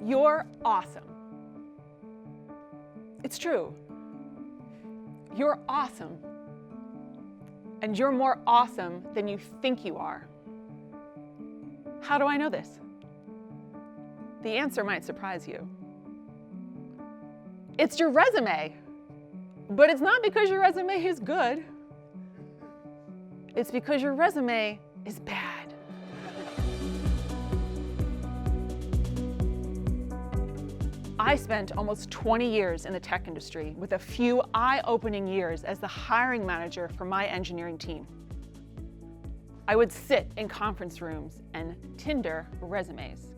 You're awesome. It's true. You're awesome. And you're more awesome than you think you are. How do I know this? The answer might surprise you. It's your resume. But it's not because your resume is good. It's because your resume is bad. I spent almost 20 years in the tech industry with a few eye-opening years as the hiring manager for my engineering team. I would sit in conference rooms and Tinder resumes.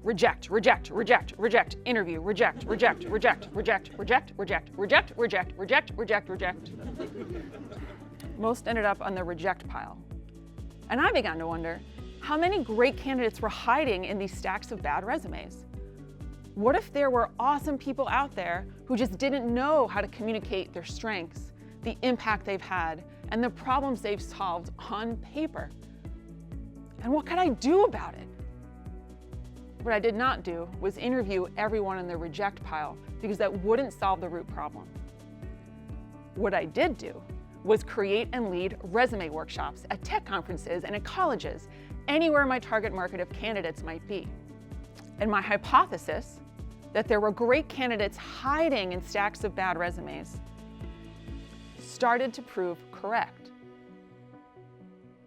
Reject, reject, reject, reject, interview, reject, reject, reject, reject, reject, reject, reject, reject, reject, reject, reject. Most ended up on the reject pile. And I began to wonder how many great candidates were hiding in these stacks of bad resumes. What if there were awesome people out there who just didn't know how to communicate their strengths, the impact they've had, and the problems they've solved on paper? And what could I do about it? What I did not do was interview everyone in the reject pile because that wouldn't solve the root problem. What I did do was create and lead resume workshops at tech conferences and at colleges, anywhere my target market of candidates might be. And my hypothesis that there were great candidates hiding in stacks of bad resumes started to prove correct.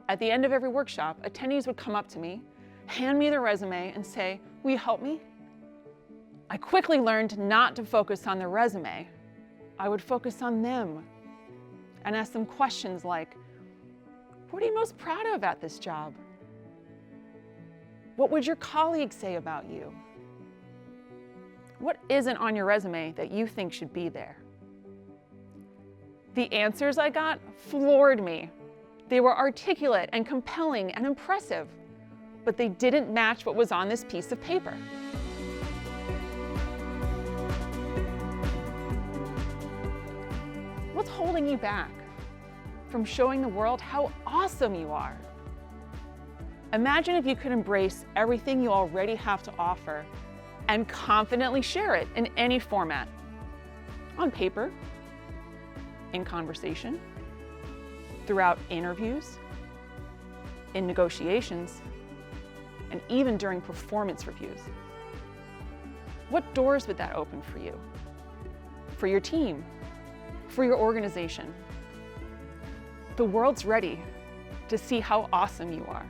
At the end of every workshop, attendees would come up to me, hand me their resume, and say, "Will you help me?" I quickly learned not to focus on the resume. I would focus on them and ask them questions like, "What are you most proud of at this job? What would your colleagues say about you? What isn't on your resume that you think should be there?" The answers I got floored me. They were articulate and compelling and impressive, but they didn't match what was on this piece of paper. What's holding you back from showing the world how awesome you are? Imagine if you could embrace everything you already have to offer and confidently share it in any format. On paper, in conversation, throughout interviews, in negotiations, and even during performance reviews. What doors would that open for you? For your team? For your organization? The world's ready to see how awesome you are.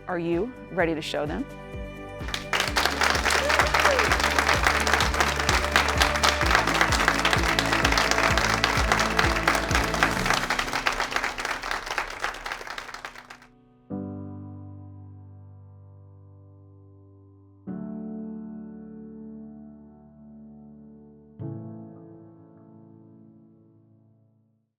Are you ready to show them?